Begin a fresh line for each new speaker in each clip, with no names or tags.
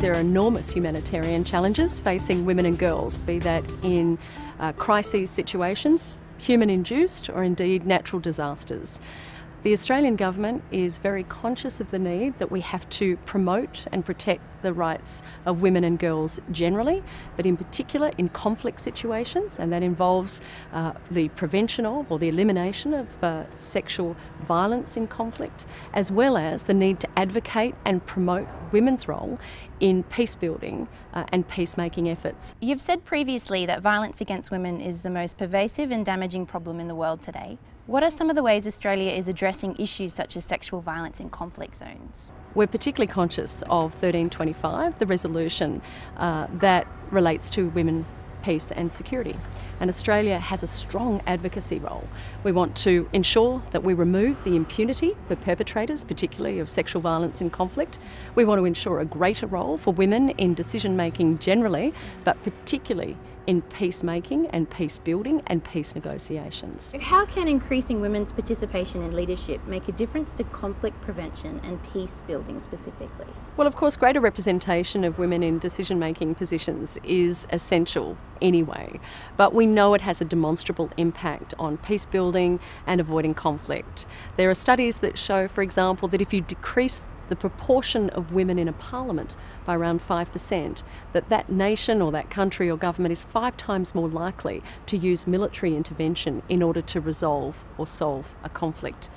there are enormous humanitarian challenges facing women and girls, be that in crises situations, human-induced or indeed natural disasters. The Australian government is very conscious of the need that we have to promote and protect the rights of women and girls generally, but in particular in conflict situations, and that involves the prevention of or the elimination of sexual violence in conflict, as well as the need to advocate and promote women's role in peace building and peacemaking efforts.
You've said previously that violence against women is the most pervasive and damaging problem in the world today. What are some of the ways Australia is addressing issues such as sexual violence in conflict zones?
We're particularly conscious of 1325, the resolution that relates to women, peace and security. And Australia has a strong advocacy role. We want to ensure that we remove the impunity for perpetrators, particularly of sexual violence in conflict. We want to ensure a greater role for women in decision-making generally, but particularly in peacemaking and peace building and peace negotiations.
How can increasing women's participation in leadership make a difference to conflict prevention and peace building specifically?
Well, of course, greater representation of women in decision-making positions is essential anyway, but we know it has a demonstrable impact on peace building and avoiding conflict. There are studies that show, for example, that if you decrease the proportion of women in a parliament by around 5%, that nation or that country or government is 5 times more likely to use military intervention in order to resolve or solve a conflict.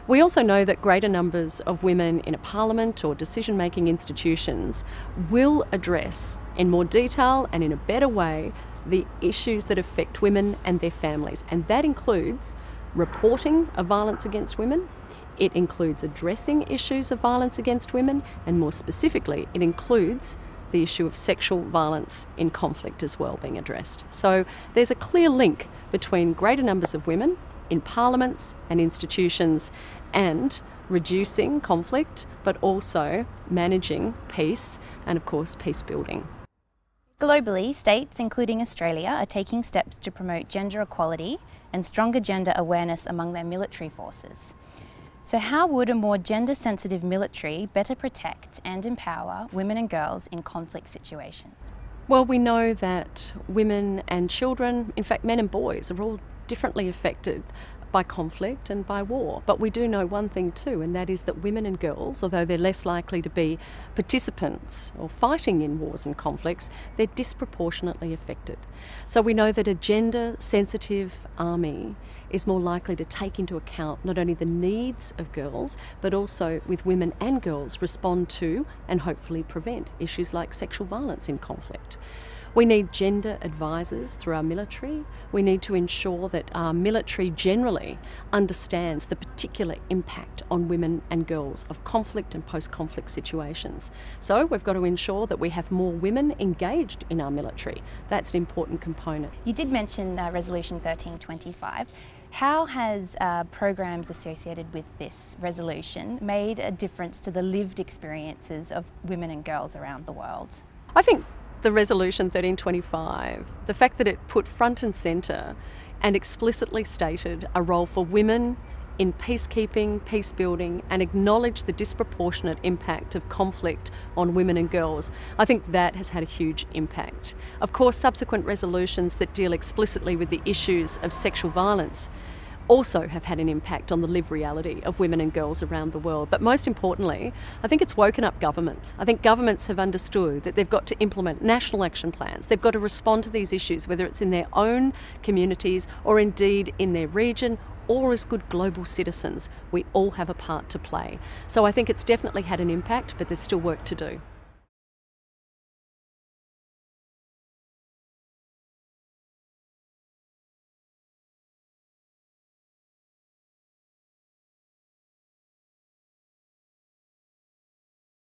We also know that greater numbers of women in a parliament or decision-making institutions will address in more detail and in a better way the issues that affect women and their families, and that includes reporting of violence against women. It includes addressing issues of violence against women, and more specifically, it includes the issue of sexual violence in conflict as well being addressed. So there's a clear link between greater numbers of women in parliaments and institutions and reducing conflict, but also managing peace and, of course, peace building.
Globally, states, including Australia, are taking steps to promote gender equality and stronger gender awareness among their military forces. So how would a more gender-sensitive military better protect and empower women and girls in conflict situations?
Well, we know that women and children, in fact men and boys, are all differently affected by conflict and by war. But we do know one thing too, and that is that women and girls, although they're less likely to be participants or fighting in wars and conflicts, they're disproportionately affected. So we know that a gender-sensitive army is more likely to take into account not only the needs of girls, but also with women and girls respond to and hopefully prevent issues like sexual violence in conflict. We need gender advisors through our military. We need to ensure that our military generally understands the particular impact on women and girls of conflict and post-conflict situations. So we've got to ensure that we have more women engaged in our military. That's an important component.
You did mention Resolution 1325. How has programs associated with this resolution made a difference to the lived experiences of women and girls around the world?
I think the Resolution 1325, the fact that it put front and centre and explicitly stated a role for women in peacekeeping, peace building, and acknowledged the disproportionate impact of conflict on women and girls, I think that has had a huge impact. Of course, subsequent resolutions that deal explicitly with the issues of sexual violence also have had an impact on the lived reality of women and girls around the world. But most importantly, I think it's woken up governments. I think governments have understood that they've got to implement national action plans. They've got to respond to these issues, whether it's in their own communities or indeed in their region, or as good global citizens. We all have a part to play. So I think it's definitely had an impact, but there's still work to do.